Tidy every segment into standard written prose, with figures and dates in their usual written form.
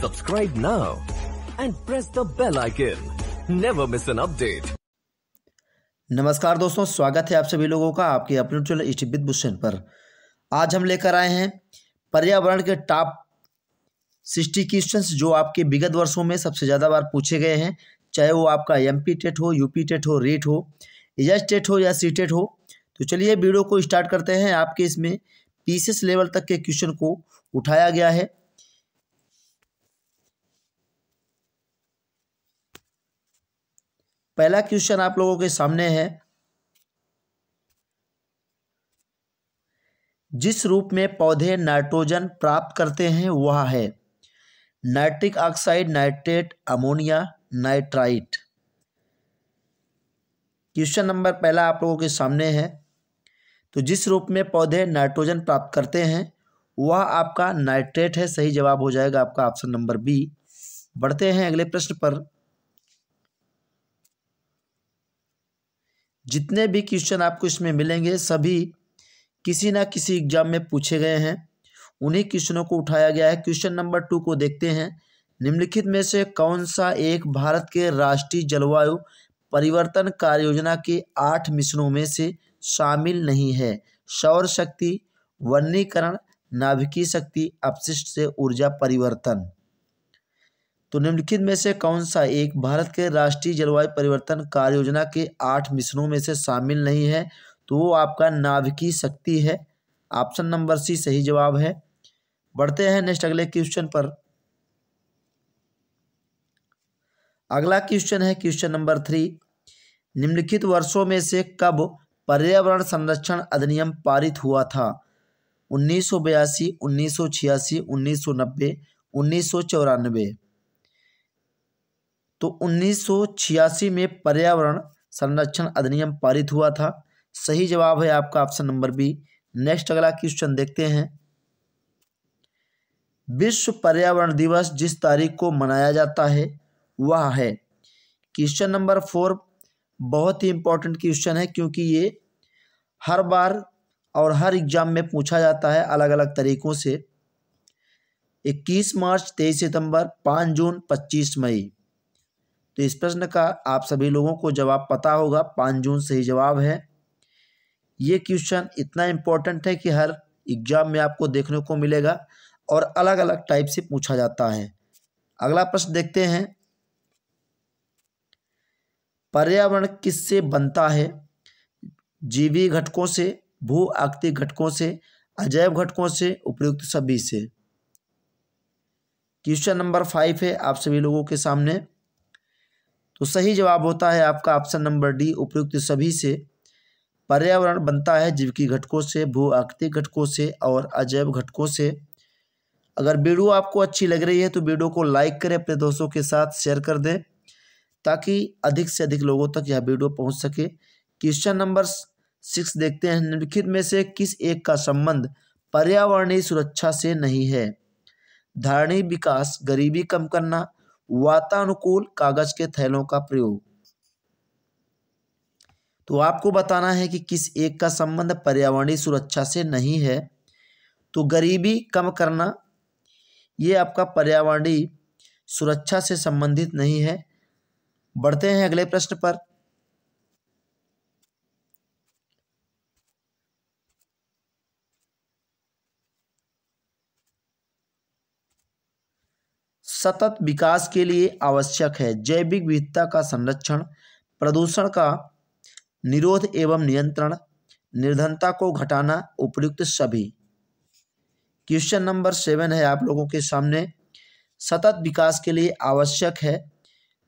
Subscribe now and press the bell icon. Never miss an update. नमस्कार दोस्तों, स्वागत है आप सभी लोगों का आपके अपने चैनल स्टडी विद भूषण पर। आज हम लेकर आए हैं पर्यावरण के टॉप 60 क्वेश्चंस जो आपके विगत वर्षों में सबसे ज़्यादा बार पूछे गए हैं, चाहे वो आपका एमपी टेट हो, यूपी टेट हो, रीट हो, एजाज टेट हो या सी टेट हो। तो चलिए वीडियो को स्टार्ट करते हैं। आपके इसमें पीसीएस लेवल तक के क्वेश्चन को उठाया गया है। पहला क्वेश्चन आप लोगों के सामने है, जिस रूप में पौधे नाइट्रोजन प्राप्त करते हैं वह है nitric oxide, nitrate, ammonia, nitrite. Question number पहला आप लोगों के सामने है। तो जिस रूप में पौधे नाइट्रोजन प्राप्त करते हैं वह आपका नाइट्रेट है। सही जवाब हो जाएगा आपका ऑप्शन नंबर बी। बढ़ते हैं अगले प्रश्न पर। जितने भी क्वेश्चन आपको इसमें मिलेंगे सभी किसी ना किसी एग्जाम में पूछे गए हैं, उन्हीं क्वेश्चनों को उठाया गया है। क्वेश्चन नंबर 2 को देखते हैं। निम्नलिखित में से कौन सा एक भारत के राष्ट्रीय जलवायु परिवर्तन कार्य योजना के 8 मिशनों में से शामिल नहीं है? सौर शक्ति, वनीकरण, नाभिकीय शक्ति, अपशिष्ट से ऊर्जा परिवर्तन। तो निम्नलिखित में से कौन सा एक भारत के राष्ट्रीय जलवायु परिवर्तन कार्य योजना के 8 मिशनों में से शामिल नहीं है? तो वो आपका नाभिकीय शक्ति है। ऑप्शन नंबर सी सही जवाब है। बढ़ते हैं नेक्स्ट अगले क्वेश्चन पर। अगला क्वेश्चन है क्वेश्चन नंबर 3। निम्नलिखित वर्षों में से कब पर्यावरण संरक्षण अधिनियम पारित हुआ था? 1982, 1986, 1990, 1994। तो 1986 में पर्यावरण संरक्षण अधिनियम पारित हुआ था। सही जवाब है आपका ऑप्शन नंबर बी। नेक्स्ट अगला क्वेश्चन देखते हैं। विश्व पर्यावरण दिवस जिस तारीख को मनाया जाता है वह है? क्वेश्चन नंबर 4 बहुत ही इंपॉर्टेंट क्वेश्चन है, क्योंकि ये हर बार और हर एग्जाम में पूछा जाता है अलग अलग तरीकों से। 21 मार्च, 23 सितंबर, 5 जून, 25 मई। तो इस प्रश्न का आप सभी लोगों को जवाब पता होगा। 5 जून सही जवाब है। ये क्वेश्चन इतना इम्पोर्टेंट है कि हर एग्जाम में आपको देखने को मिलेगा और अलग अलग टाइप से पूछा जाता है। अगला प्रश्न देखते हैं। पर्यावरण किससे बनता है? जीवी घटकों से, भू आकृतिक घटकों से, अजैव घटकों से, उपयुक्त सभी से। क्वेश्चन नंबर 5 है आप सभी लोगों के सामने। तो सही जवाब होता है आपका ऑप्शन नंबर डी, उपयुक्त सभी से। पर्यावरण बनता है जीविकी घटकों से, भू आकृतिक घटकों से और अजैव घटकों से। अगर वीडियो आपको अच्छी लग रही है तो वीडियो को लाइक करें, अपने दोस्तों के साथ शेयर कर दें ताकि अधिक से अधिक लोगों तक यह वीडियो पहुंच सके। क्वेश्चन नंबर 6 देखते हैं। निम्नलिखित में से किस एक का संबंध पर्यावरणीय सुरक्षा से नहीं है? धारणीय विकास, गरीबी कम करना, वातानुकूल, कागज के थैलों का प्रयोग। तो आपको बताना है कि किस एक का संबंध पर्यावरणीय सुरक्षा से नहीं है। तो गरीबी कम करना ये आपका पर्यावरणीय सुरक्षा से संबंधित नहीं है। बढ़ते हैं अगले प्रश्न पर। सतत विकास के लिए आवश्यक है जैविक विविधता का संरक्षण, प्रदूषण का निरोध एवं नियंत्रण, निर्धनता को घटाना, उपयुक्त सभी। क्वेश्चन नंबर 7 है आप लोगों के सामने। सतत विकास के लिए आवश्यक है,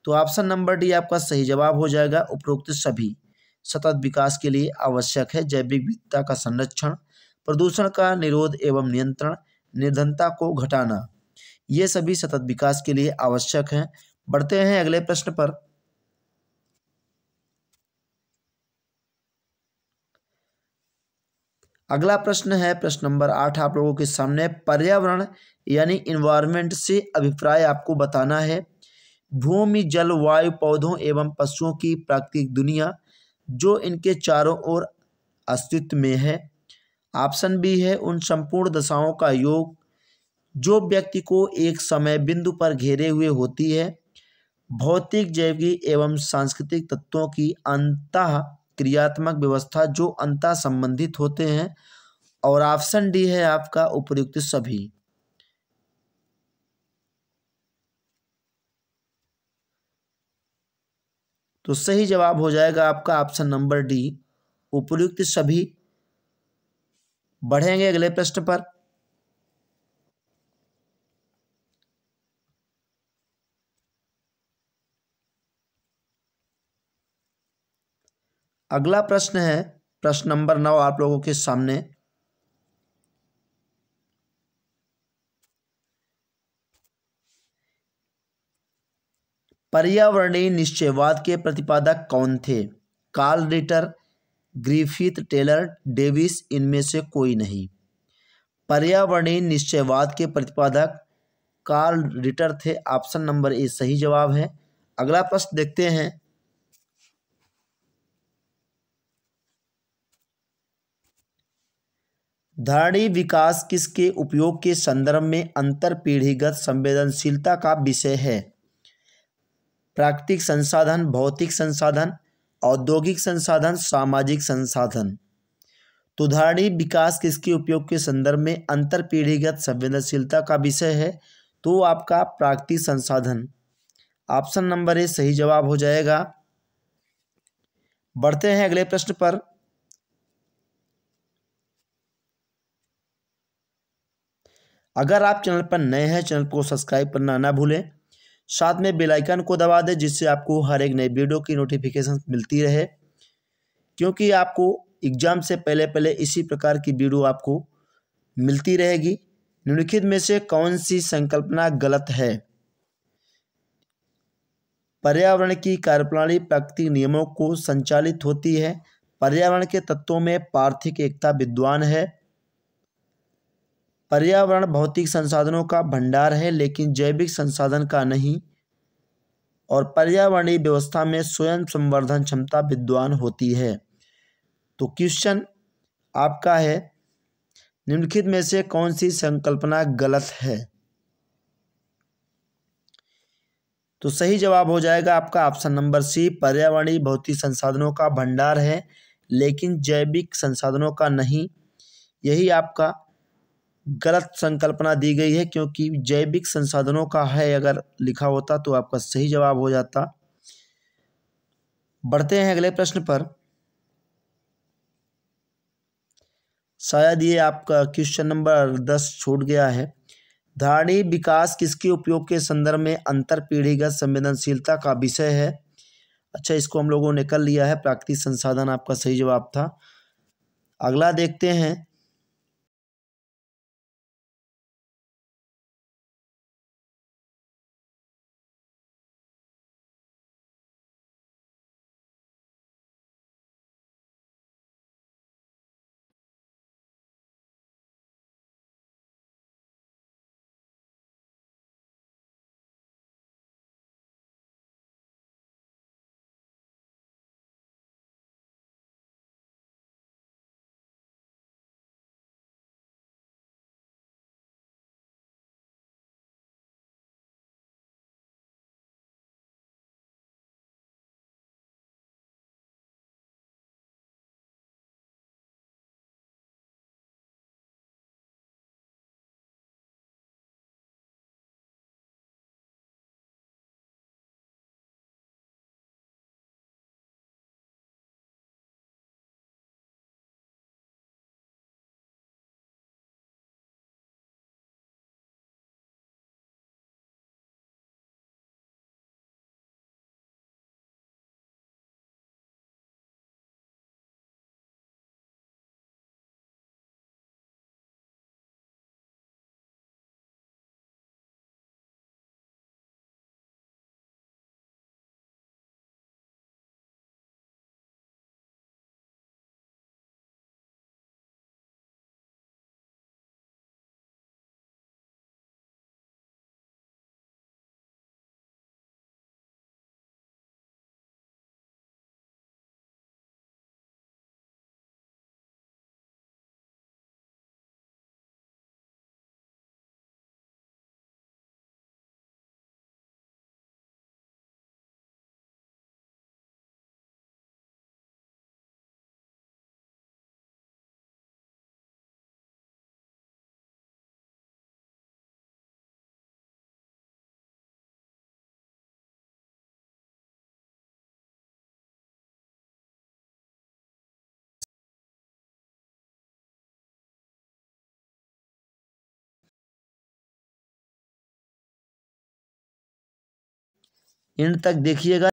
तो ऑप्शन नंबर डी आपका सही जवाब हो जाएगा, उपयुक्त सभी। सतत विकास के लिए आवश्यक है जैविक विविधता का संरक्षण, प्रदूषण का निरोध एवं नियंत्रण, निर्धनता को घटाना, ये सभी सतत विकास के लिए आवश्यक हैं। बढ़ते हैं अगले प्रश्न पर। अगला प्रश्न है प्रश्न नंबर 8 आप लोगों के सामने। पर्यावरण यानी इन्वायरमेंट से अभिप्राय आपको बताना है। भूमि, जल, वायु, पौधों एवं पशुओं की प्राकृतिक दुनिया जो इनके चारों ओर अस्तित्व में है। ऑप्शन बी है उन संपूर्ण दशाओं का योग जो व्यक्ति को एक समय बिंदु पर घेरे हुए होती है। भौतिक, जैविक एवं सांस्कृतिक तत्वों की अंतः क्रियात्मक व्यवस्था जो अंतः संबंधित होते हैं। और ऑप्शन डी है आपका उपर्युक्त सभी। तो सही जवाब हो जाएगा आपका ऑप्शन नंबर डी, उपर्युक्त सभी। बढ़ेंगे अगले प्रश्न पर। अगला प्रश्न है प्रश्न नंबर 9 आप लोगों के सामने। पर्यावरणीय निश्चयवाद के प्रतिपादक कौन थे? Karl Ritter, Griffith, Taylor, Davis, इनमें से कोई नहीं। पर्यावरणीय निश्चयवाद के प्रतिपादक कार्ल रिटर थे। ऑप्शन नंबर ए सही जवाब है। अगला प्रश्न देखते हैं। धारणी विकास किसके उपयोग के संदर्भ में अंतर पीढ़ीगत संवेदनशीलता का विषय है? प्राकृतिक संसाधन, भौतिक संसाधन, औद्योगिक संसाधन, सामाजिक संसाधन। तो धारणी विकास किसके उपयोग के संदर्भ में अंतर पीढ़ीगत संवेदनशीलता का विषय है? तो आपका प्राकृतिक संसाधन। ऑप्शन नंबर ए सही जवाब हो जाएगा। बढ़ते हैं अगले प्रश्न पर। अगर आप चैनल पर नए हैं, चैनल को सब्सक्राइब करना ना भूलें, साथ में बेल आइकन को दबा दें जिससे आपको हर एक नई वीडियो की नोटिफिकेशन मिलती रहे, क्योंकि आपको एग्जाम से पहले पहले इसी प्रकार की वीडियो आपको मिलती रहेगी। निम्नलिखित में से कौन सी संकल्पना गलत है? पर्यावरण की कार्यप्रणाली प्राकृतिक नियमों को संचालित होती है। पर्यावरण के तत्वों में पार्थिक एकता विद्वान है। पर्यावरण भौतिक संसाधनों का भंडार है लेकिन जैविक संसाधन का नहीं। और पर्यावरणीय व्यवस्था में स्वयं संवर्धन क्षमता विद्वान होती है। तो क्वेश्चन आपका है, निम्नलिखित में से कौन सी संकल्पना गलत है? तो सही जवाब हो जाएगा आपका ऑप्शन नंबर सी, पर्यावरणीय भौतिक संसाधनों का भंडार है लेकिन जैविक संसाधनों का नहीं। यही आपका गलत संकल्पना दी गई है, क्योंकि जैविक संसाधनों का है अगर लिखा होता तो आपका सही जवाब हो जाता। बढ़ते हैं अगले प्रश्न पर। शायद ये आपका क्वेश्चन नंबर 10 छूट गया है। धारणी विकास किसके उपयोग के संदर्भ में अंतर पीढ़ीगत संवेदनशीलता का विषय है? अच्छा, इसको हम लोगों ने कर लिया है, प्राकृतिक संसाधन आपका सही जवाब था। अगला देखते हैं। एंड तक देखिएगा।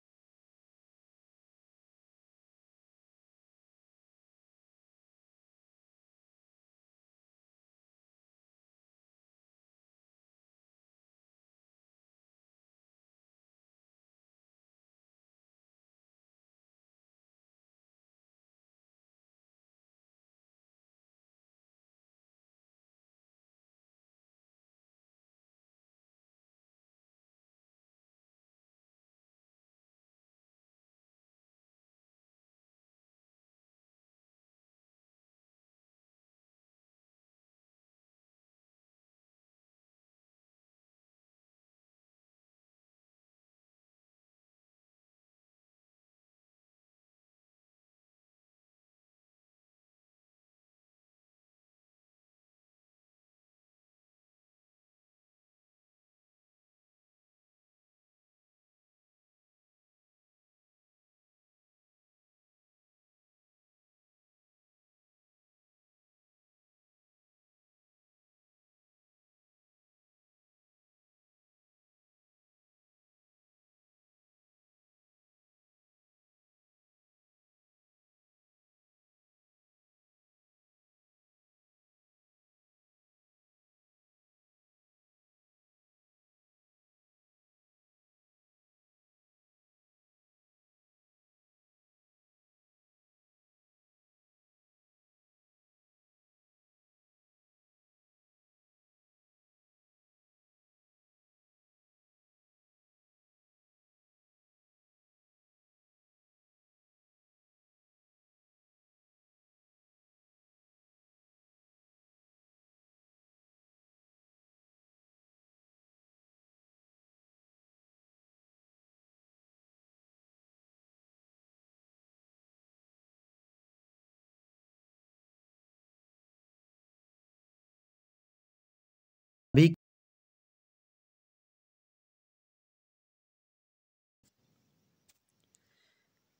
अभी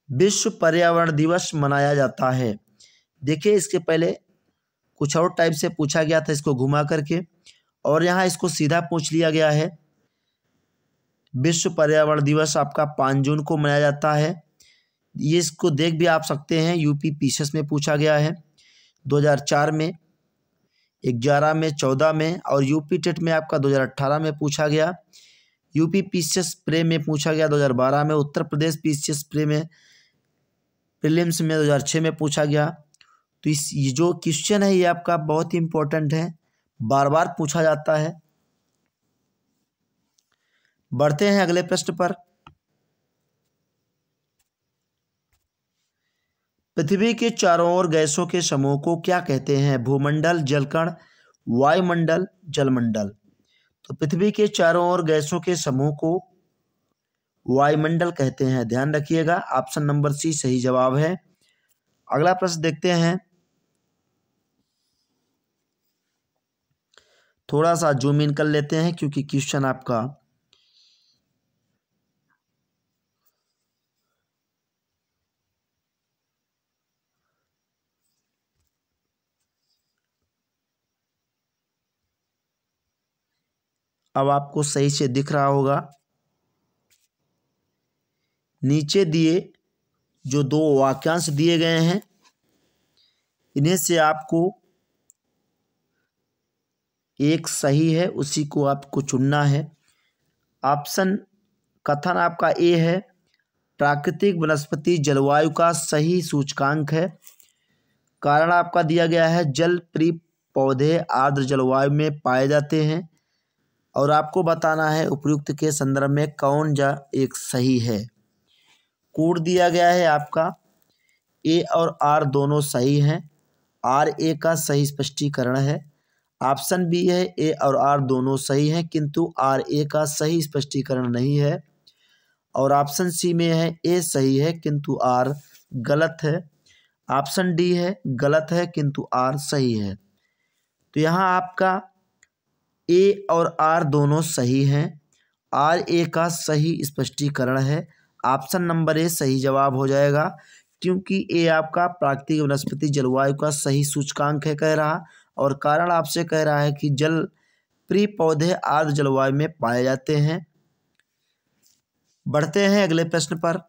विश्व पर्यावरण दिवस मनाया जाता है। देखिए, इसके पहले कुछ और टाइप से पूछा गया था इसको घुमा करके, और यहाँ इसको सीधा पूछ लिया गया है। विश्व पर्यावरण दिवस आपका 5 जून को मनाया जाता है। ये इसको देख भी आप सकते हैं, यूपी पीसीएस में पूछा गया है 2004 में, 11 में, 14 में, और यूपी टेट में आपका 2018 में पूछा गया। यूपी पीसीएस प्रे में पूछा गया 2012 में। उत्तर प्रदेश पीसीएस प्रे में प्रीलिम्स में 2006 में पूछा गया। तो ये जो क्वेश्चन है ये आपका बहुत ही इम्पोर्टेंट है, बार बार पूछा जाता है। बढ़ते हैं अगले प्रश्न पर। पृथ्वी के चारों ओर गैसों के समूह को क्या कहते हैं? भूमंडल, जलकण, वायुमंडल, जलमंडल। तो पृथ्वी के चारों ओर गैसों के समूह को वायुमंडल कहते हैं। ध्यान रखिएगा, ऑप्शन नंबर सी सही जवाब है। अगला प्रश्न देखते हैं। थोड़ा सा जूम इन कर लेते हैं क्योंकि क्वेश्चन आपका अब आपको सही से दिख रहा होगा। नीचे दिए जो 2 वाक्यांश दिए गए हैं, इन्हें से आपको एक सही है, उसी को आपको चुनना है। ऑप्शन कथन आपका ए है, प्राकृतिक वनस्पति जलवायु का सही सूचकांक है। कारण आपका दिया गया है, जल प्रिय पौधे आर्द्र जलवायु में पाए जाते हैं। और आपको बताना है उपयुक्त के संदर्भ में कौन जा एक सही है। कोड दिया गया है आपका, ए और आर दोनों सही हैं। आर ए का सही स्पष्टीकरण है। ऑप्शन बी है, ए और आर दोनों सही हैं किंतु आर ए का सही स्पष्टीकरण नहीं है। और ऑप्शन सी में है, ए सही है किंतु आर गलत है। ऑप्शन डी है, गलत है किंतु आर सही है। तो यहाँ आपका ए और आर दोनों सही हैं। आर ए का सही स्पष्टीकरण है। ऑप्शन नंबर ए सही जवाब हो जाएगा, क्योंकि ए आपका प्राकृतिक वनस्पति जलवायु का सही सूचकांक है कह रहा, और कारण आपसे कह रहा है कि जल प्रिय पौधे आर्द्र जलवायु में पाए जाते हैं। बढ़ते हैं अगले प्रश्न पर।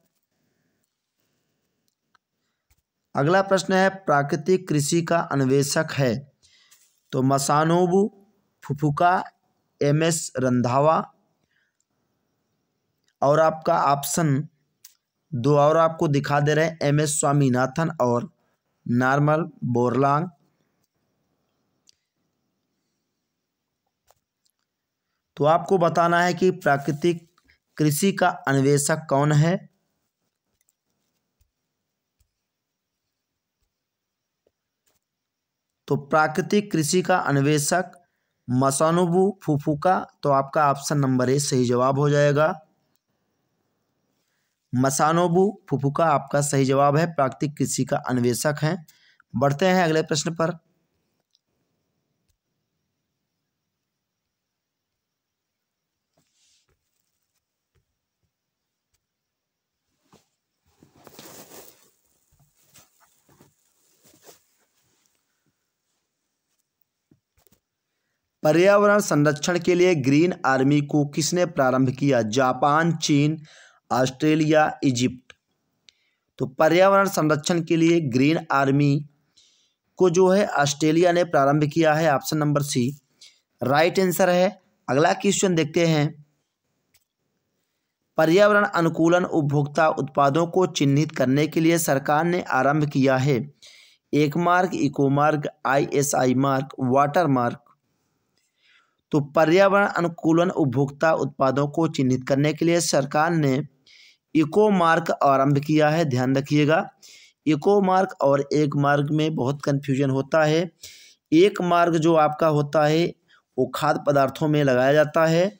अगला प्रश्न है, प्राकृतिक कृषि का अन्वेषक है तो मसानोबु फुफुका, एमएस रंधावा, और आपका ऑप्शन दो और आपको दिखा दे रहे हैं, एमएस स्वामीनाथन और नॉर्मन बोरलॉग। तो आपको बताना है कि प्राकृतिक कृषि का अन्वेषक कौन है। तो प्राकृतिक कृषि का अन्वेषक मसानोबु फुफुका, तो आपका ऑप्शन नंबर ए सही जवाब हो जाएगा। मसानोबु फुफुका आपका सही जवाब है, प्राकृतिक कृषि का अन्वेषक हैं। बढ़ते हैं अगले प्रश्न पर। पर्यावरण संरक्षण के लिए ग्रीन आर्मी को किसने प्रारंभ किया? जापान, चीन, ऑस्ट्रेलिया, इजिप्ट। तो पर्यावरण संरक्षण के लिए ग्रीन आर्मी को जो है ऑस्ट्रेलिया ने प्रारंभ किया है, option number C right answer है। अगला क्वेश्चन देखते हैं, पर्यावरण अनुकूलन उपभोक्ता उत्पादों को चिन्हित करने के लिए सरकार ने आरंभ किया है एक मार्क, इको मार्क, ISI मार्क, वाटर मार्क। तो पर्यावरण अनुकूलन उपभोक्ता उत्पादों को चिन्हित करने के लिए सरकार ने इको मार्क आरंभ किया है। ध्यान रखिएगा, इको मार्क और एक मार्क में बहुत कन्फ्यूजन होता है। एक मार्क जो आपका होता है वो खाद्य पदार्थों में लगाया जाता है,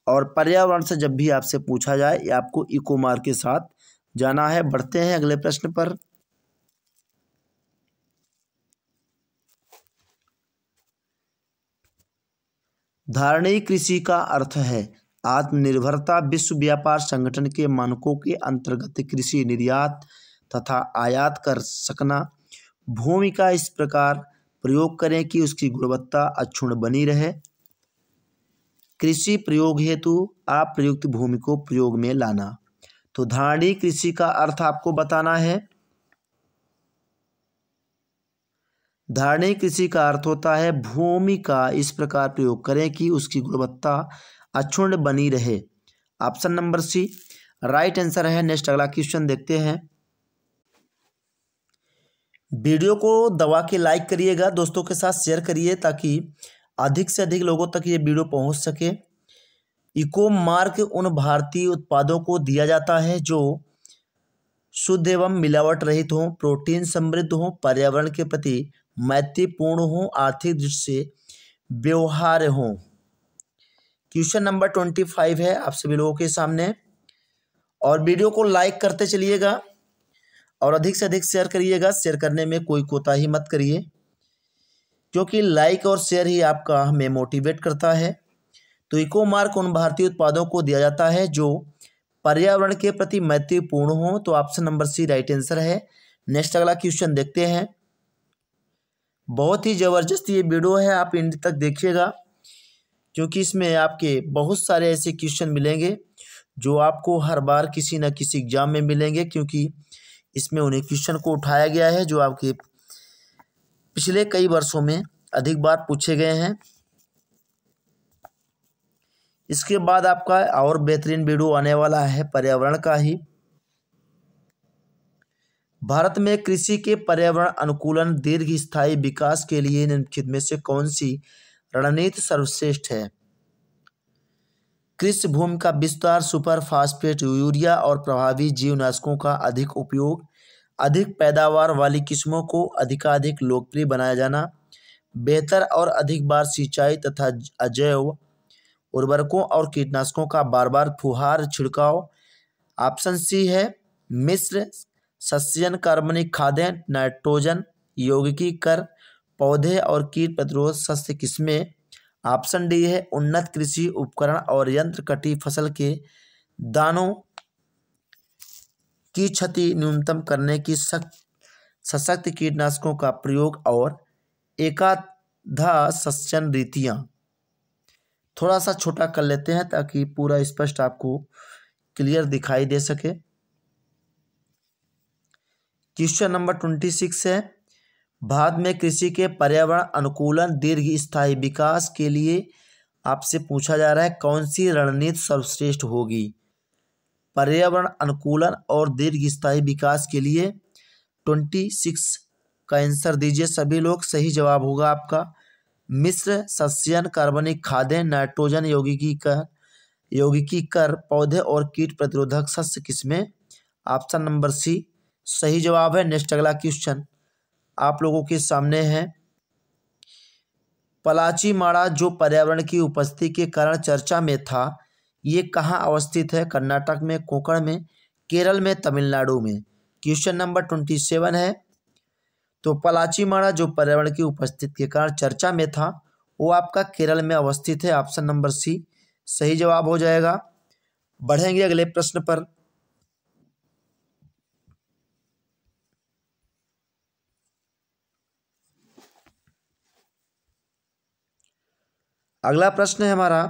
और पर्यावरण से जब भी आपसे पूछा जाए ये आपको इको मार्क के साथ जाना है। बढ़ते हैं अगले प्रश्न पर। धारणीय कृषि का अर्थ है आत्मनिर्भरता, विश्व व्यापार संगठन के मानकों के अंतर्गत कृषि निर्यात तथा आयात कर सकना। भूमि का इस प्रकार प्रयोग करें कि उसकी गुणवत्ता अक्षुण्ण बनी रहे। कृषि प्रयोग हेतु अप्रयुक्त भूमि को प्रयोग में लाना। तो धारणीय कृषि का अर्थ आपको बताना है। धारणीय कृषि का अर्थ होता है भूमि का इस प्रकार प्रयोग करें कि उसकी गुणवत्ता अक्षुण्ण बनी रहे। Option number C right answer है। नेक्स्ट अगला क्वेश्चन देखते हैं। वीडियो को दबा के लाइक करिएगा, दोस्तों के साथ शेयर करिए ताकि अधिक से अधिक लोगों तक ये वीडियो पहुंच सके। इको मार्क उन भारतीय उत्पादों को दिया जाता है जो शुद्ध एवं मिलावट रहित हों, प्रोटीन समृद्ध हों, पर्यावरण के प्रति मैत्रीपूर्ण हों, आर्थिक दृष्टि से व्यवहार्य हों। क्वेश्चन नंबर 25 है आप सभी लोगों के सामने, और वीडियो को लाइक करते चलिएगा और अधिक से अधिक शेयर करिएगा। शेयर करने में कोई कोताही मत करिए, क्योंकि लाइक और शेयर ही आपका हमें मोटिवेट करता है। तो इको मार्क उन भारतीय उत्पादों को दिया जाता है जो पर्यावरण के प्रति मैत्रीपूर्ण हो। तो option number C right answer है। नेक्स्ट अगला क्वेश्चन देखते हैं। बहुत ही ज़बरदस्त ये वीडियो है, आप एंड तक देखिएगा, क्योंकि इसमें आपके बहुत सारे ऐसे क्वेश्चन मिलेंगे जो आपको हर बार किसी न किसी एग्जाम में मिलेंगे, क्योंकि इसमें उन्हें क्वेश्चन को उठाया गया है जो आपके पिछले कई वर्षों में अधिक बार पूछे गए हैं। इसके बाद आपका और बेहतरीन वीडियो आने वाला है पर्यावरण का ही। भारत में कृषि के पर्यावरण अनुकूलन दीर्घ स्थायी विकास के लिए निम्नलिखित में से कौन सी रणनीति सर्वश्रेष्ठ है? कृषि भूमि का विस्तार, सुपर फास्फेट, यूरिया और प्रभावी जीवनाशकों का अधिक उपयोग, अधिक पैदावार वाली किस्मों को अधिकाधिक लोकप्रिय बनाया जाना, बेहतर और अधिक बार सिंचाई तथा अजैव उर्वरकों और कीटनाशकों का बार बार फुहार छिड़काव। ऑप्शन सी है मिश्र सस्यन कार्बनिक खादें, नाइट्रोजन यौगिकीकरण, पौधे और कीट प्रतिरोध सस्य किस्में। ऑप्शन डी है उन्नत कृषि उपकरण और यंत्र, कटी फसल के दानों की क्षति न्यूनतम करने की सशक्त कीटनाशकों का प्रयोग और एकाधा सस्यन रीतियाँ। थोड़ा सा छोटा कर लेते हैं ताकि पूरा स्पष्ट आपको क्लियर दिखाई दे सके। क्वेश्चन नंबर 26 है, भारत में कृषि के पर्यावरण अनुकूलन दीर्घ स्थायी विकास के लिए आपसे पूछा जा रहा है कौन सी रणनीति सर्वश्रेष्ठ होगी। पर्यावरण अनुकूलन और दीर्घ स्थायी विकास के लिए 26 का आंसर दीजिए सभी लोग। सही जवाब होगा आपका मिश्र सस्यन, कार्बनिक खादें, नाइट्रोजन यौगिकीकर पौधे और कीट प्रतिरोधक शस्य किसमें। ऑप्शन नंबर सी सही जवाब है। नेक्स्ट अगला क्वेश्चन आप लोगों के सामने है, पलाचीमाड़ा जो पर्यावरण की उपस्थिति के कारण चर्चा में था, ये कहाँ अवस्थित है। कर्नाटक में, कोंकण में, केरल में, तमिलनाडु में। क्वेश्चन नंबर 27 है, तो पलाचीमाड़ा जो पर्यावरण की उपस्थिति के कारण चर्चा में था वो आपका केरल में अवस्थित है। ऑप्शन नंबर सी सही जवाब हो जाएगा। बढ़ेंगे अगले प्रश्न पर। अगला प्रश्न है हमारा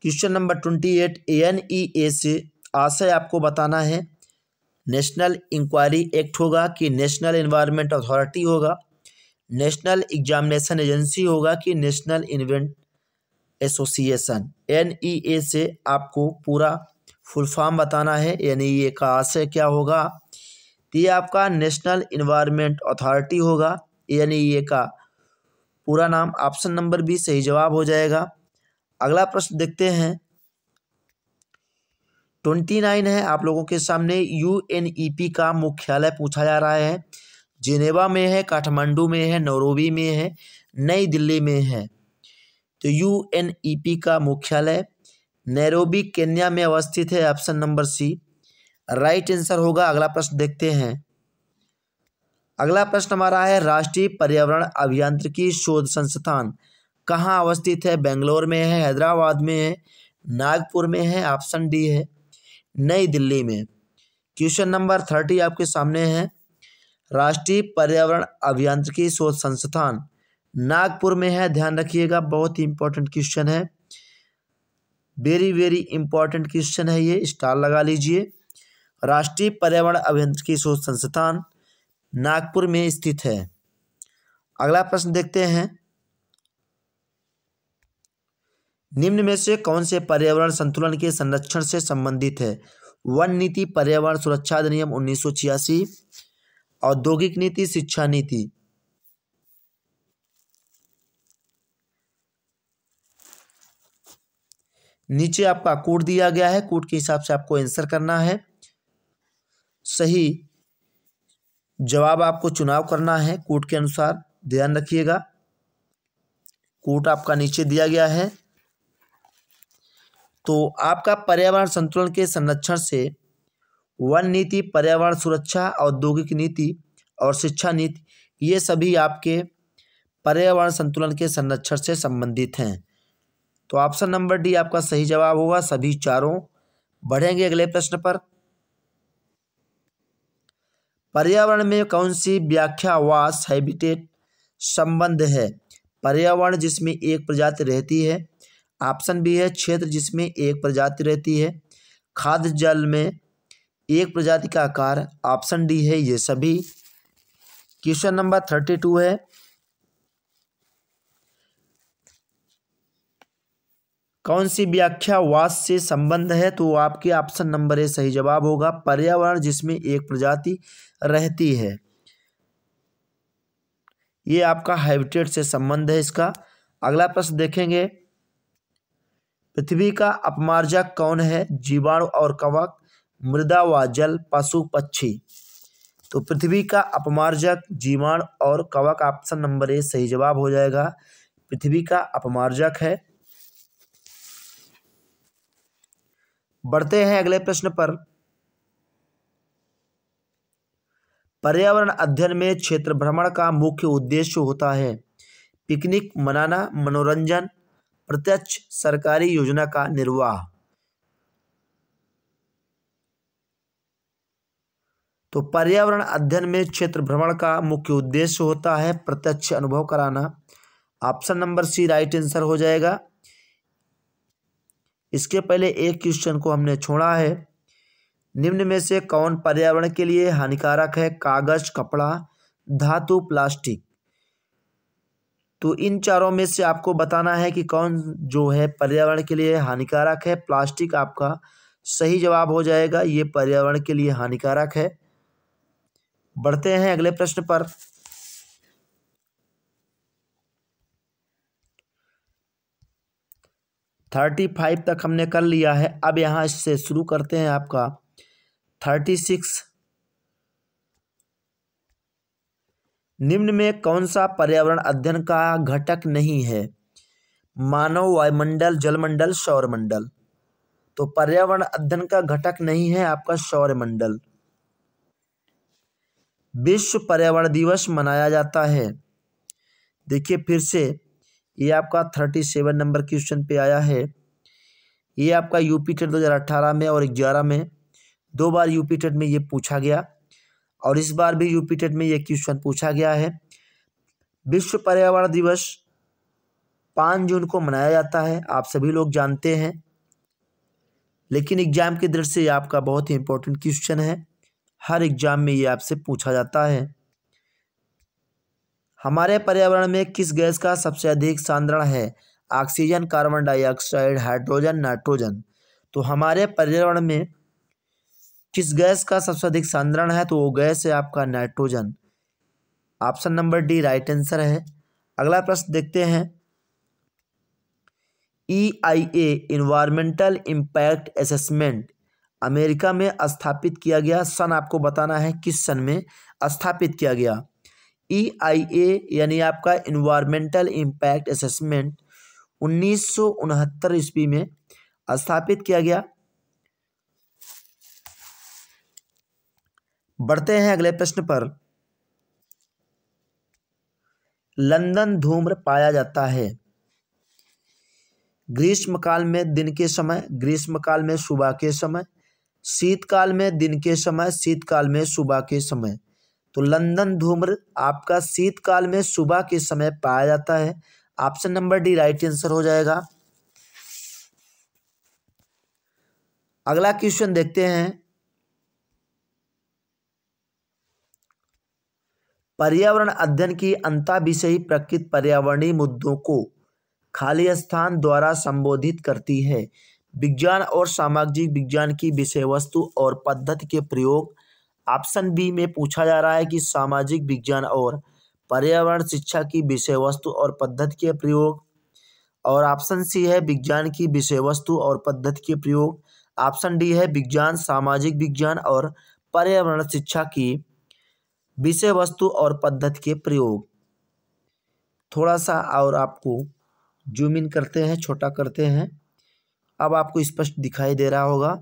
क्वेश्चन नंबर 28, NEA से आशय आपको बताना है नेशनल इंक्वायरी एक्ट होगा कि नेशनल एनवायरनमेंट अथॉरिटी होगा, नेशनल एग्जामिनेशन एजेंसी होगा कि नेशनल इन्वेंट एसोसिएशन। NEA से आपको पूरा फुल फॉर्म बताना है। NEA का आशय क्या होगा, तो ये आपका नेशनल इन्वायरनमेंट अथॉरिटी होगा। NEA का पूरा नाम ऑप्शन नंबर बी सही जवाब हो जाएगा। अगला प्रश्न देखते हैं 29 है आप लोगों के सामने, UNEP का मुख्यालय पूछा जा रहा है, जिनेवा में है, काठमांडू में है, नैरोबी में है, नई दिल्ली में है। तो UNEP का मुख्यालय नैरोबी केन्या में अवस्थित है। Option number C right answer होगा। अगला प्रश्न देखते हैं। अगला प्रश्न हमारा है, राष्ट्रीय पर्यावरण अभियांत्रिकी शोध संस्थान कहाँ अवस्थित है। बेंगलोर में है, हैदराबाद में है, नागपुर में है, ऑप्शन डी है नई दिल्ली में। क्वेश्चन नंबर 30 आपके सामने है, राष्ट्रीय पर्यावरण अभियांत्रिकी शोध संस्थान नागपुर में है। ध्यान रखिएगा, बहुत ही इंपॉर्टेंट क्वेश्चन है, वेरी वेरी इंपॉर्टेंट क्वेश्चन है ये, स्टार लगा लीजिए। राष्ट्रीय पर्यावरण अभियांत्रिकी शोध संस्थान नागपुर में स्थित है। अगला प्रश्न देखते हैं, निम्न में से कौन से पर्यावरण संतुलन के संरक्षण से संबंधित है। वन नीति, पर्यावरण सुरक्षा अधिनियम 1986, औद्योगिक नीति, शिक्षा नीति। नीचे आपका कोड दिया गया है, कोड के हिसाब से आपको आंसर करना है। सही जवाब आपको चुनाव करना है कोड के अनुसार, ध्यान रखिएगा। कोड आपका नीचे दिया गया है। तो आपका पर्यावरण संतुलन के संरक्षण से वन नीति, पर्यावरण सुरक्षा, औद्योगिक नीति और शिक्षा नीति, ये सभी आपके पर्यावरण संतुलन के संरक्षण से संबंधित हैं। तो ऑप्शन नंबर डी आपका सही जवाब होगा, सभी चारों। बढ़ेंगे अगले प्रश्न पर। पर्यावरण में कौन सी व्याख्यावास हैबिटेट संबंध है। पर्यावरण जिसमें एक प्रजाति रहती है, ऑप्शन बी है क्षेत्र जिसमें एक प्रजाति रहती है, खाद्य जल में एक प्रजाति का आकार, ऑप्शन डी है ये सभी। क्वेश्चन नंबर 32 है, कौन सी व्याख्यावास से संबंध है। तो आपके ऑप्शन नंबर ए सही जवाब होगा, पर्यावरण जिसमें एक प्रजाति रहती है, ये आपका हैबिटेट से संबंध है इसका। अगला प्रश्न देखेंगे, पृथ्वी का अपमार्जक कौन है। जीवाणु और कवक, मृदा व जल, पशु पक्षी। तो पृथ्वी का अपमार्जक जीवाणु और कवक, ऑप्शन नंबर ए सही जवाब हो जाएगा, पृथ्वी का अपमार्जक है। बढ़ते हैं अगले प्रश्न पर। पर्यावरण अध्ययन में क्षेत्र भ्रमण का मुख्य उद्देश्य होता है। पिकनिक मनाना, मनोरंजन, प्रत्यक्ष सरकारी योजना का निर्वाह। तो पर्यावरण अध्ययन में क्षेत्र भ्रमण का मुख्य उद्देश्य होता है प्रत्यक्ष अनुभव कराना। Option number C right answer हो जाएगा। इसके पहले एक क्वेश्चन को हमने छोड़ा है। निम्न में से कौन पर्यावरण के लिए हानिकारक है? कागज, कपड़ा, धातु, प्लास्टिक। तो इन चारों में से आपको बताना है कि कौन जो है पर्यावरण के लिए हानिकारक है। प्लास्टिक आपका सही जवाब हो जाएगा, ये पर्यावरण के लिए हानिकारक है। बढ़ते हैं अगले प्रश्न पर। थर्टी 35 तक हमने कर लिया है। अब यहां से शुरू करते हैं आपका 36। निम्न में कौन सा पर्यावरण अध्ययन का घटक नहीं है? मानव, वायुमंडल, जलमंडल, सौरमंडल। तो पर्यावरण अध्ययन का घटक नहीं है आपका सौरमंडल। विश्व पर्यावरण दिवस मनाया जाता है। देखिए फिर से ये आपका 37 नंबर क्वेश्चन पे आया है। ये आपका यूपी टेट 2018 में और 11 में 2 बार यूपी टेट में ये पूछा गया और इस बार भी यूपी टेट में ये क्वेश्चन पूछा गया है। विश्व पर्यावरण दिवस 5 जून को मनाया जाता है, आप सभी लोग जानते हैं, लेकिन एग्जाम की दृष्टि से ये आपका बहुत ही इंपॉर्टेंट क्वेश्चन है। हर एग्जाम में ये आपसे पूछा जाता है। हमारे पर्यावरण में किस गैस का सबसे अधिक सांद्रण है? Oxygen, carbon dioxide, hydrogen, nitrogen. तो हमारे पर्यावरण में किस गैस का सबसे अधिक सांद्रण है? तो वो गैस है आपका nitrogen. Option number D right answer है। अगला प्रश्न देखते हैं। EIA environmental impact assessment America में स्थापित किया गया। सन आपको बताना है किस सन में स्थापित किया गया। EIA यानी आपका इन्वायरमेंटल इम्पैक्ट असेसमेंट 1969 ईस्वी में स्थापित किया गया। बढ़ते हैं अगले प्रश्न पर। लंदन धूम्र पाया जाता है ग्रीष्मकाल में दिन के समय, ग्रीष्मकाल में सुबह के समय, शीतकाल में दिन के समय, शीतकाल में सुबह के समय। तो लंदन धूम्र आपका शीतकाल में सुबह के समय पाया जाता है। Option number D right answer हो जाएगा। अगला क्वेश्चन देखते हैं। पर्यावरण अध्ययन की अंतःविषयी प्रकृति पर्यावरणीय मुद्दों को खाली स्थान द्वारा संबोधित करती है। विज्ञान और सामाजिक विज्ञान की विषय वस्तु और पद्धति के प्रयोग। ऑप्शन बी में पूछा जा रहा है कि सामाजिक विज्ञान और पर्यावरण शिक्षा की विषय वस्तु और पद्धति के प्रयोग, और ऑप्शन सी है विज्ञान की विषय वस्तु और पद्धति के प्रयोग। ऑप्शन डी है विज्ञान, सामाजिक विज्ञान और पर्यावरण शिक्षा की विषय वस्तु और पद्धति के प्रयोग। थोड़ा सा और आपको जूम इन करते हैं, छोटा करते हैं। अब आपको स्पष्ट दिखाई दे रहा होगा।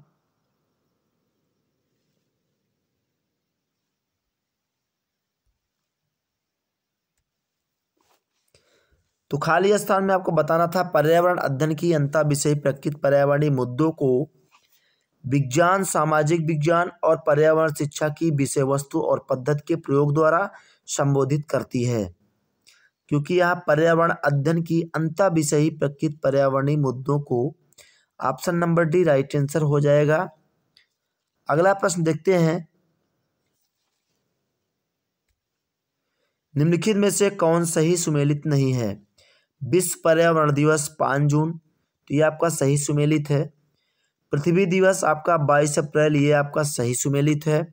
तो खाली स्थान में आपको बताना था पर्यावरण अध्ययन की अंतःविषयी प्रकृति पर्यावरणीय मुद्दों को विज्ञान, सामाजिक विज्ञान और पर्यावरण शिक्षा की विषय वस्तु और पद्धति के प्रयोग द्वारा संबोधित करती है। क्योंकि यहाँ पर्यावरण अध्ययन की अंतःविषयी प्रकृति पर्यावरणीय मुद्दों को, option number D right answer हो जाएगा। अगला प्रश्न देखते हैं। निम्नलिखित में से कौन सही सुमेलित नहीं है? विश्व पर्यावरण दिवस 5 जून, तो ये आपका सही सुमेलित है। पृथ्वी दिवस आपका 22 अप्रैल, ये आपका सही सुमेलित है।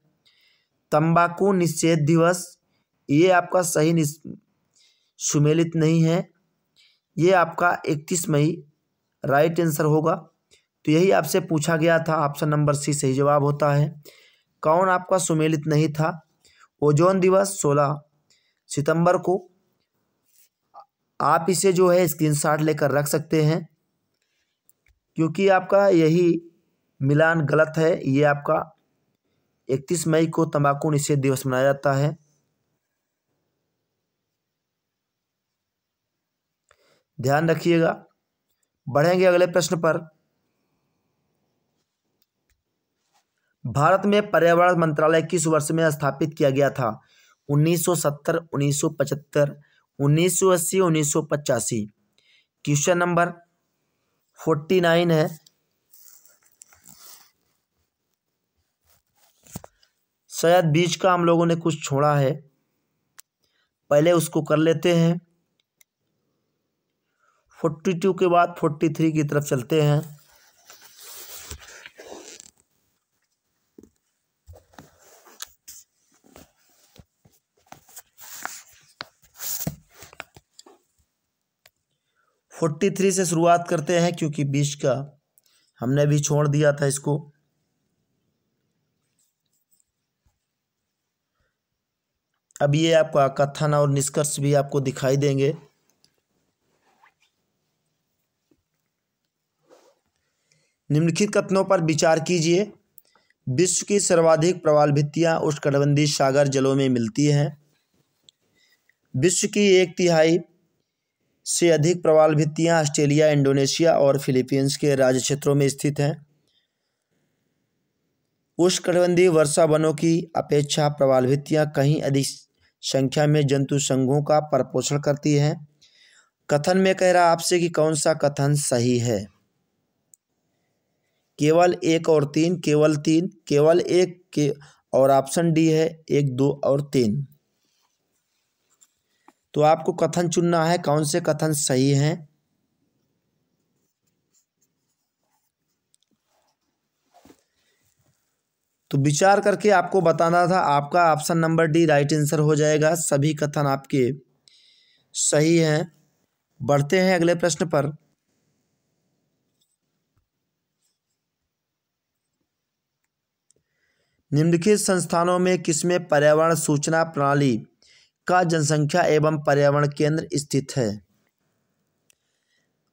तंबाकू निषेध दिवस, ये आपका सही सुमेलित नहीं है। ये आपका 31 मई राइट आंसर होगा। तो यही आपसे पूछा गया था, ऑप्शन नंबर सी सही जवाब होता है। कौन आपका सुमेलित नहीं था? ओजोन दिवस 16 सितंबर को। आप इसे जो है स्क्रीनशॉट लेकर रख सकते हैं, क्योंकि आपका यही मिलान गलत है। ये आपका 31 मई को तंबाकू निषेध दिवस मनाया जाता है। ध्यान रखिएगा। बढ़ेंगे अगले प्रश्न पर। भारत में पर्यावरण मंत्रालय किस वर्ष में स्थापित किया गया था? 1970, 1975, 1980, 1985। क्वेश्चन नंबर 49 है। शायद बीच का हम लोगों ने कुछ छोड़ा है, पहले उसको कर लेते हैं। 42 के बाद 43 की तरफ चलते हैं। फोर्टी थ्री से शुरुआत करते हैं क्योंकि बीच का हमने भी छोड़ दिया था इसको। अब ये आपका कथन और निष्कर्ष भी आपको दिखाई देंगे। निम्नलिखित कथनों पर विचार कीजिए। विश्व की सर्वाधिक प्रवालभित्तियां उष्णकटिबंधीय सागर जलों में मिलती हैं। विश्व की 1/3 से अधिक प्रवालभित्तियां ऑस्ट्रेलिया, इंडोनेशिया और फिलीपींस के राज्य क्षेत्रों में स्थित हैं। उष्णकटिबंधीय वर्षा वनों की अपेक्षा प्रवालभित्तियां कहीं अधिक संख्या में जंतु संघों का परपोषण करती हैं। कथन में कह रहा आपसे कि कौन सा कथन सही है। केवल 1 और 3, केवल 3, केवल 1 के और ऑप्शन डी है 1, 2 और 3। तो आपको कथन चुनना है कौन से कथन सही हैं। तो विचार करके आपको बताना था। आपका option number D right answer हो जाएगा। सभी कथन आपके सही हैं। बढ़ते हैं अगले प्रश्न पर। निम्नलिखित संस्थानों में किसमें पर्यावरण सूचना प्रणाली का जनसंख्या एवं पर्यावरण केंद्र स्थित है।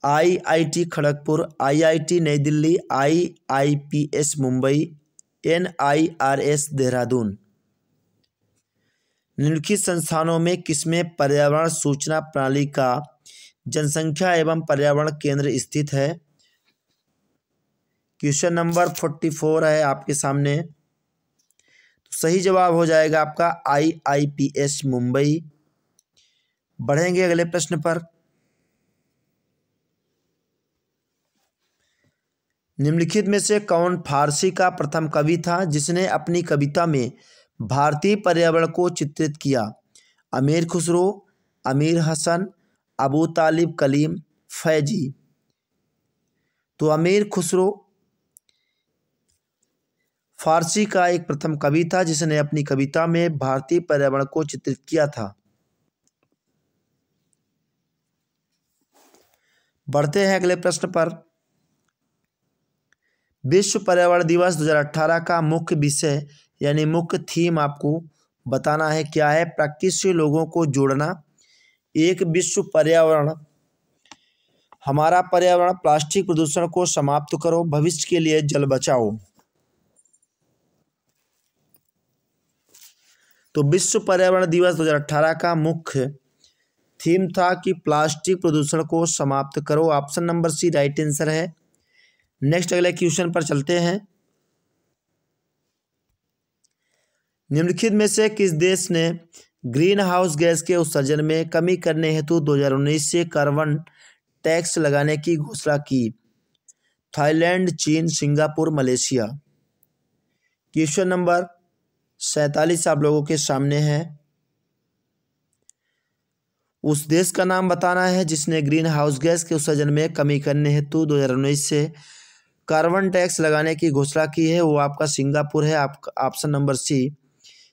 IIT खड़गपुर, IIT नई दिल्ली, IIPS मुंबई, NIRS देहरादून। निम्नलिखित संस्थानों में किसमें पर्यावरण सूचना प्रणाली का जनसंख्या एवं पर्यावरण केंद्र स्थित है। क्वेश्चन नंबर 44 है आपके सामने। तो सही जवाब हो जाएगा आपका IIPS मुंबई। बढ़ेंगे अगले प्रश्न पर। निम्नलिखित में से कौन फारसी का प्रथम कवि था जिसने अपनी कविता में भारतीय पर्यावरण को चित्रित किया। अमीर खुसरो, अमीर हसन, अबू तालिब कलीम, फैजी। तो अमीर खुसरो फारसी का एक प्रथम कवि था जिसने अपनी कविता में भारतीय पर्यावरण को चित्रित किया था। बढ़ते हैं अगले प्रश्न पर। विश्व पर्यावरण दिवस 2018 का मुख्य विषय यानी मुख्य थीम आपको बताना है क्या है। प्रकृति से लोगों को जोड़ना, एक विश्व पर्यावरण, हमारा पर्यावरण, प्लास्टिक प्रदूषण को समाप्त करो, भविष्य के लिए जल बचाओ। तो विश्व पर्यावरण दिवस 2018 का मुख्य थीम था कि प्लास्टिक प्रदूषण को समाप्त करो। Option number C right answer है। नेक्स्ट अगले क्वेश्चन पर चलते हैं। निम्नलिखित में से किस देश ने ग्रीन हाउस गैस के उत्सर्जन में कमी करने हेतु 2019 से कार्बन टैक्स लगाने की घोषणा की। थाईलैंड, चीन, सिंगापुर, मलेशिया। क्वेश्चन नंबर 47 आप लोगों के सामने है। उस देश का नाम बताना है जिसने ग्रीन हाउस गैस के उत्सर्जन में कमी करने हेतु 2019 से कार्बन टैक्स लगाने की घोषणा की है। वो आपका सिंगापुर है। आपका ऑप्शन नंबर सी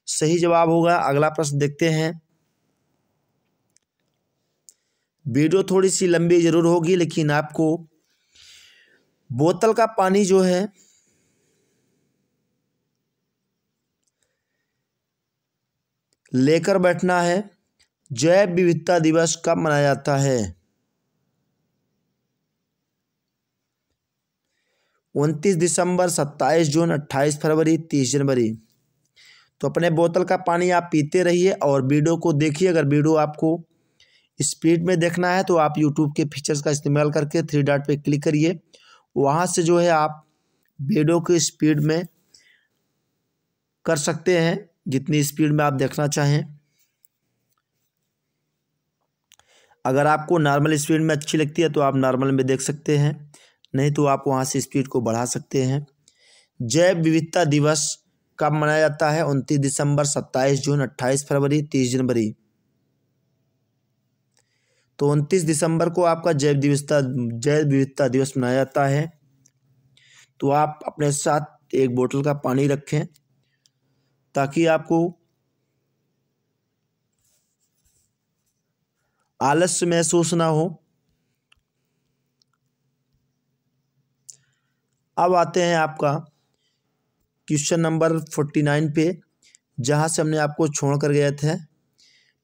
सही जवाब होगा। अगला प्रश्न देखते हैं। वीडियो थोड़ी सी लंबी जरूर होगी लेकिन आपको बोतल का पानी जो है लेकर बैठना है। जैव विविधता दिवस कब मनाया जाता है। 29 दिसंबर, 27 जून, 28 फरवरी, 30 जनवरी। तो अपने बोतल का पानी आप पीते रहिए और वीडियो को देखिए। अगर वीडियो आपको स्पीड में देखना है तो आप यूट्यूब के फीचर्स का इस्तेमाल करके 3 डॉट पे क्लिक करिए। वहाँ से जो है आप वीडियो की स्पीड में कर सकते हैं जितनी स्पीड में आप देखना चाहें। अगर आपको नॉर्मल स्पीड में अच्छी लगती है तो आप नॉर्मल में देख सकते हैं, नहीं तो आप वहाँ से स्पीड को बढ़ा सकते हैं। जैव विविधता दिवस कब मनाया जाता है? 29 दिसंबर, 27 जून, 28 फरवरी, 30 जनवरी। तो 29 दिसंबर को आपका जैव विविधता दिवस मनाया जाता है। तो आप अपने साथ एक बोतल का पानी रखें ताकि आपको आलस्य महसूस ना हो। अब आते हैं आपका क्वेश्चन नंबर 49 पे, जहां से हमने आपको छोड़ कर गए थे।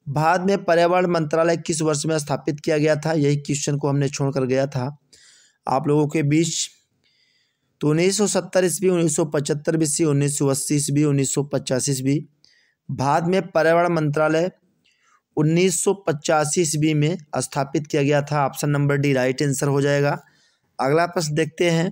भारत में पर्यावरण मंत्रालय किस वर्ष में स्थापित किया गया था? यही क्वेश्चन को हमने छोड़ कर गया था आप लोगों के बीच। तो 1970 ईस्वी, 1975 ईस्वी, 1980 ईस्वी, 1985 ईस्वी। भारत में पर्यावरण मंत्रालय 1985 ईस्वी में स्थापित किया गया था। Option number D right answer हो जाएगा। अगला प्रश्न देखते हैं।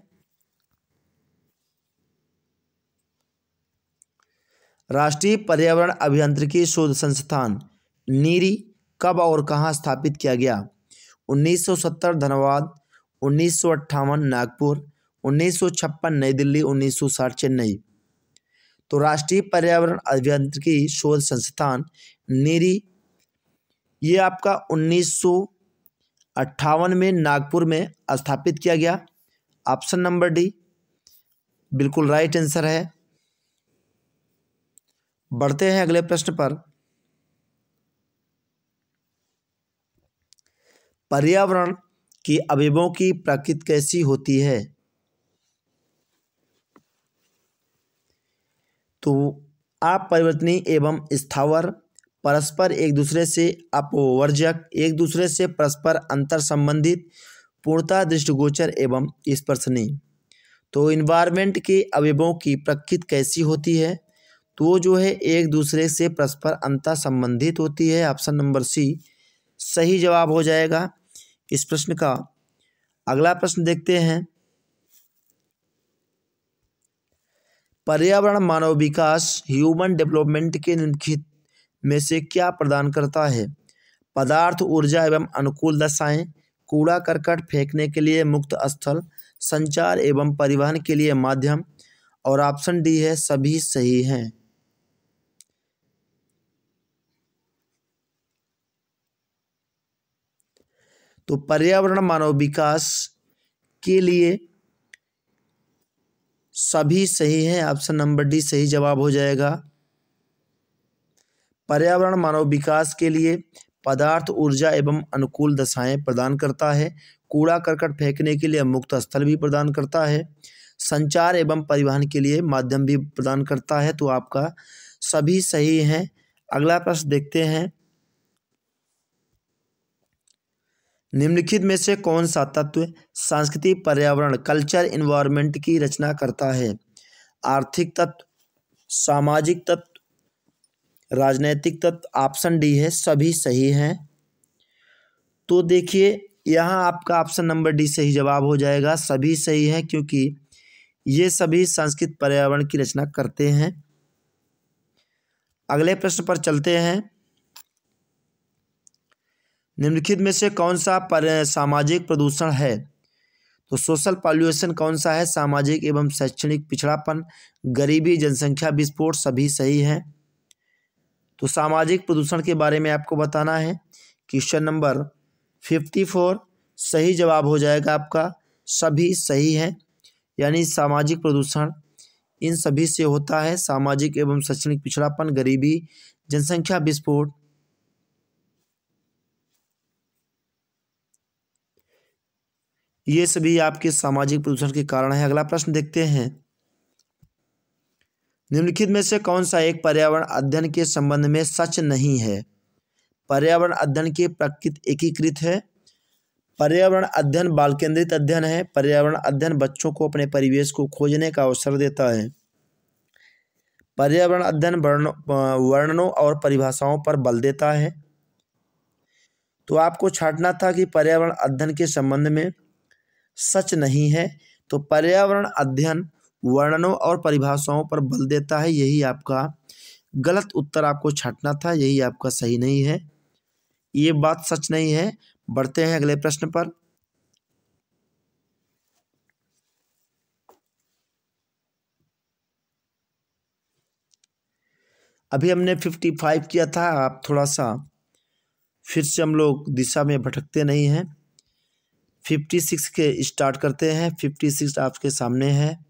राष्ट्रीय पर्यावरण अभियांत्रिकी शोध संस्थान नीरी कब और कहाँ स्थापित किया गया? 1970 धनबाद, 1958 नागपुर, 1956 नई दिल्ली, 1960 चेन्नई। तो राष्ट्रीय पर्यावरण अभियांत्रिकी शोध संस्थान नीरी ये आपका 1958 में नागपुर में स्थापित किया गया। ऑप्शन नंबर डी बिल्कुल राइट आंसर है। बढ़ते हैं अगले प्रश्न पर। पर्यावरण के अवयवों की प्रकृति कैसी होती है? तो अपरिवर्तनीय एवं स्थावर, परस्पर एक दूसरे से अपवर्जक, एक दूसरे से परस्पर अंतर संबंधित, पूर्णतः दृष्टिगोचर एवं स्पर्शनीय। तो इन्वायरमेंट के अवयवों की प्रकृति कैसी होती है? तो वो जो है एक दूसरे से परस्पर अंतर संबंधित होती है। ऑप्शन नंबर सी सही जवाब हो जाएगा इस प्रश्न का। अगला प्रश्न देखते हैं। पर्यावरण मानव विकास ह्यूमन डेवलपमेंट के निम्नलिखित में से क्या प्रदान करता है? पदार्थ, ऊर्जा एवं अनुकूल दशाएं, कूड़ा करकट फेंकने के लिए मुक्त स्थल, संचार एवं परिवहन के लिए माध्यम, और ऑप्शन डी है सभी सही हैं। तो पर्यावरण मानव विकास के लिए सभी सही है। ऑप्शन नंबर डी सही जवाब हो जाएगा। पर्यावरण मानव विकास के लिए पदार्थ, ऊर्जा एवं अनुकूल दशाएं प्रदान करता है, कूड़ा करकट फेंकने के लिए मुक्त स्थल भी प्रदान करता है, संचार एवं परिवहन के लिए माध्यम भी प्रदान करता है। तो आपका सभी सही हैं। अगला प्रश्न देखते हैं। निम्नलिखित में से कौन सा तत्व सांस्कृतिक पर्यावरण कल्चर इन्वायरमेंट की रचना करता है? आर्थिक तत्व, सामाजिक तत्व, राजनैतिक तत्व। ऑप्शन डी है सभी सही हैं। तो देखिए यहाँ आपका ऑप्शन नंबर डी सही जवाब हो जाएगा। सभी सही है क्योंकि ये सभी सांस्कृतिक पर्यावरण की रचना करते हैं। अगले प्रश्न पर चलते हैं। निम्नलिखित में से कौन सा सामाजिक प्रदूषण है? तो सोशल पॉल्यूशन कौन सा है? सामाजिक एवं शैक्षणिक पिछड़ापन, गरीबी, जनसंख्या विस्फोट। सभी सही हैं। तो सामाजिक प्रदूषण के बारे में आपको बताना है। क्वेश्चन नंबर 54 सही जवाब हो जाएगा आपका। सभी सही है, यानी सामाजिक प्रदूषण इन सभी से होता है। सामाजिक एवं शैक्षणिक पिछड़ापन, गरीबी, जनसंख्या विस्फोट। ये सभी आपके सामाजिक प्रदूषण के कारण है। अगला प्रश्न देखते हैं। निम्नलिखित में से कौन सा एक पर्यावरण अध्ययन के संबंध में सच नहीं है? पर्यावरण अध्ययन की प्रकृति एकीकृत है, पर्यावरण अध्ययन बाल केंद्रित अध्ययन है, पर्यावरण अध्ययन बच्चों को अपने परिवेश को खोजने का अवसर देता है, पर्यावरण अध्ययन वर्णनों और परिभाषाओं पर बल देता है। तो आपको छांटना था कि पर्यावरण अध्ययन के संबंध में सच नहीं है। तो पर्यावरण अध्ययन वर्णनों और परिभाषाओं पर बल देता है, यही आपका गलत उत्तर आपको छांटना था। यही आपका सही नहीं है, ये बात सच नहीं है। बढ़ते हैं अगले प्रश्न पर। अभी हमने 55 किया था। आप थोड़ा सा फिर से हम लोग दिशा में भटकते नहीं हैं। 56 के स्टार्ट करते हैं। 56 आपके सामने है।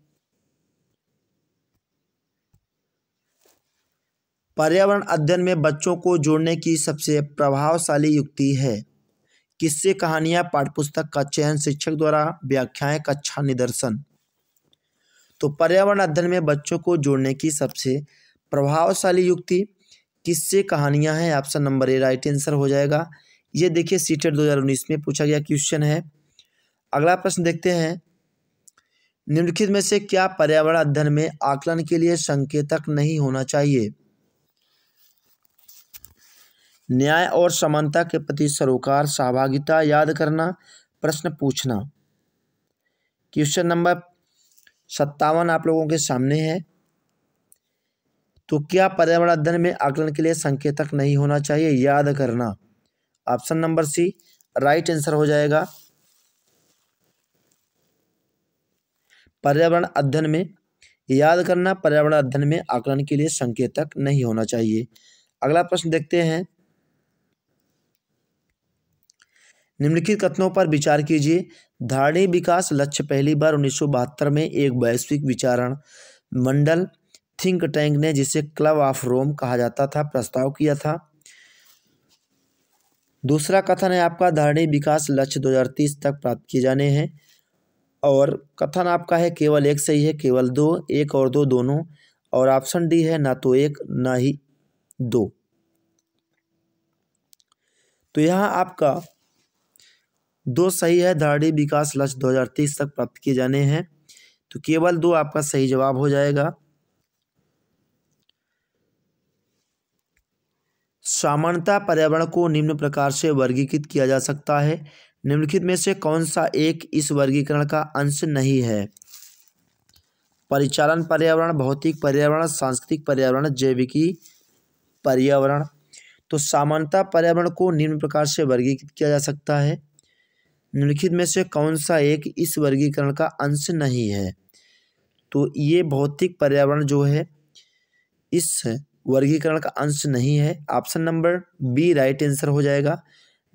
पर्यावरण अध्ययन में बच्चों को जोड़ने की सबसे प्रभावशाली युक्ति है। किस्से, कहानियां, पाठ्यपुस्तक का चयन, शिक्षक द्वारा व्याख्याएं, कक्षा निदर्शन। तो पर्यावरण अध्ययन में बच्चों को जोड़ने की सबसे प्रभावशाली युक्ति किस्से, कहानियां हैं। ऑप्शन नंबर ए राइट आंसर हो जाएगा। ये देखिए सीटेट 2019 में पूछा गया क्वेश्चन है। अगला प्रश्न देखते हैं। निम्नलिखित में से क्या पर्यावरण अध्ययन में आकलन के लिए संकेतक नहीं होना चाहिए? न्याय और समानता के प्रति सरोकार, सहभागिता, याद करना, प्रश्न पूछना। क्वेश्चन नंबर 57 आप लोगों के सामने है। तो क्या पर्यावरण अध्ययन में आकलन के लिए संकेतक नहीं होना चाहिए? याद करना। Option number C right answer हो जाएगा। पर्यावरण अध्ययन में याद करना, पर्यावरण अध्ययन में आकलन के लिए संकेतक नहीं होना चाहिए। अगला प्रश्न देखते हैं। निम्नलिखित कथनों पर विचार कीजिए। धारणी विकास लक्ष्य पहली बार 1972 में एक वैश्विक विचारण मंडल थिंक टैंक ने, जिसे क्लब ऑफ रोम कहा जाता था, प्रस्ताव किया था। दूसरा कथन है आपका धारणी विकास लक्ष्य 2030 तक प्राप्त किए जाने हैं। और कथन आपका है केवल एक सही है, केवल दो, एक और दो दोनों। और ऑप्शन डी है ना तो एक ना ही दो। तो यहाँ आपका दो सही है। धारणी विकास लक्ष्य 2030 तक प्राप्त किए जाने हैं। तो केवल दो आपका सही जवाब हो जाएगा। सामान्यतः पर्यावरण को निम्न प्रकार से वर्गीकृत किया जा सकता है। निम्नलिखित में से कौन सा एक इस वर्गीकरण का अंश नहीं है? परिचालन पर्यावरण, भौतिक पर्यावरण, सांस्कृतिक पर्यावरण, जैविकी पर्यावरण। तो सामान्यतः पर्यावरण को निम्न प्रकार से वर्गीकृत किया जा सकता है। निम्नलिखित में से कौन सा एक इस वर्गीकरण का अंश नहीं है? तो ये भौतिक पर्यावरण जो है इस वर्गीकरण का अंश नहीं है। Option number B right answer हो जाएगा।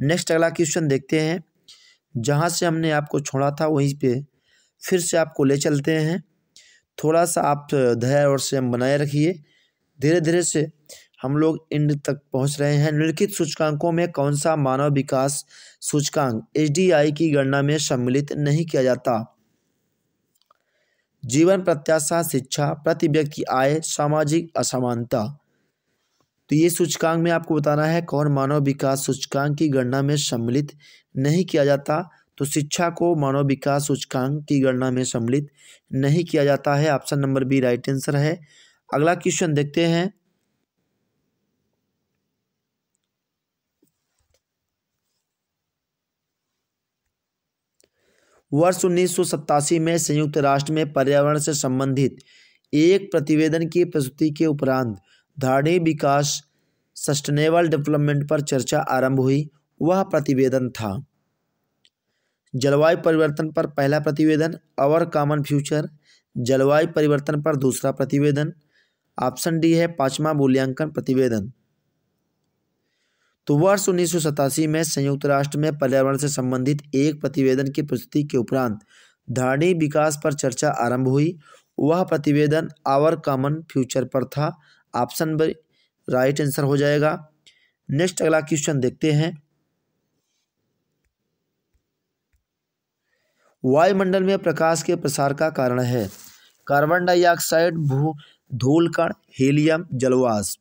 नेक्स्ट अगला क्वेश्चन देखते हैं। जहाँ से हमने आपको छोड़ा था वहीं पे फिर से आपको ले चलते हैं। थोड़ा सा आप धैर्य और संयम बनाए रखिए। धीरे धीरे से हम लोग एंड तक पहुँच रहे हैं। निम्नलिखित सूचकांकों में कौन सा मानव विकास सूचकांक HDI की गणना में सम्मिलित नहीं किया जाता? जीवन प्रत्याशा, शिक्षा, प्रति व्यक्ति आय, सामाजिक असमानता। तो ये सूचकांक में आपको बताना है कौन मानव विकास सूचकांक की गणना में सम्मिलित नहीं किया जाता। तो शिक्षा को मानव विकास सूचकांक की गणना में सम्मिलित नहीं किया जाता है। Option number B right answer है। अगला क्वेश्चन देखते हैं। वर्ष 1987 में संयुक्त राष्ट्र में पर्यावरण से संबंधित एक प्रतिवेदन की प्रस्तुति के उपरांत धारणी विकास सस्टेनेबल डेवलपमेंट पर चर्चा आरंभ हुई। वह प्रतिवेदन था जलवायु परिवर्तन पर पहला प्रतिवेदन, आवर कॉमन फ्यूचर, जलवायु परिवर्तन पर दूसरा प्रतिवेदन। ऑप्शन डी है पांचवा मूल्यांकन प्रतिवेदन। तो वर्ष 1987 में संयुक्त राष्ट्र में पर्यावरण से संबंधित एक प्रतिवेदन की प्रस्तुति के उपरांत धारणी विकास पर चर्चा आरंभ हुई। वह प्रतिवेदन आवर कॉमन फ्यूचर पर था। ऑप्शन बी राइट आंसर हो जाएगा। नेक्स्ट अगला क्वेश्चन देखते हैं। वायुमंडल में प्रकाश के प्रसार का कारण है कार्बन डाइऑक्साइड, धूल कण, हीलियम, जलवाष्प।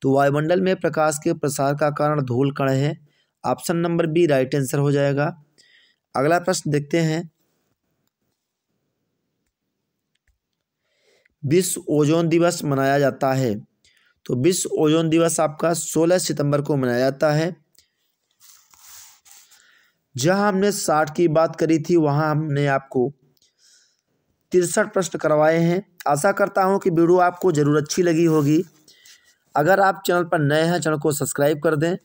तो वायुमंडल में प्रकाश के प्रसार का कारण धूल कण है। Option number B right answer हो जाएगा। अगला प्रश्न देखते हैं। विश्व ओजोन दिवस मनाया जाता है। तो विश्व ओजोन दिवस आपका 16 सितंबर को मनाया जाता है। जहां हमने 60 की बात करी थी वहां हमने आपको 63 प्रश्न करवाए हैं। आशा करता हूं कि वीडियो आपको जरूर अच्छी लगी होगी। अगर आप चैनल पर नए हैं, चैनल को सब्सक्राइब कर दें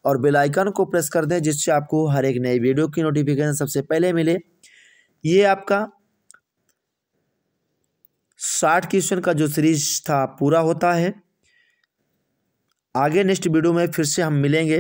और बेल आइकन को प्रेस कर दें, जिससे आपको हर एक नई वीडियो की नोटिफिकेशन सबसे पहले मिले। ये आपका 60 क्वेश्चन का जो सीरीज था पूरा होता है। आगे नेक्स्ट वीडियो में फिर से हम मिलेंगे।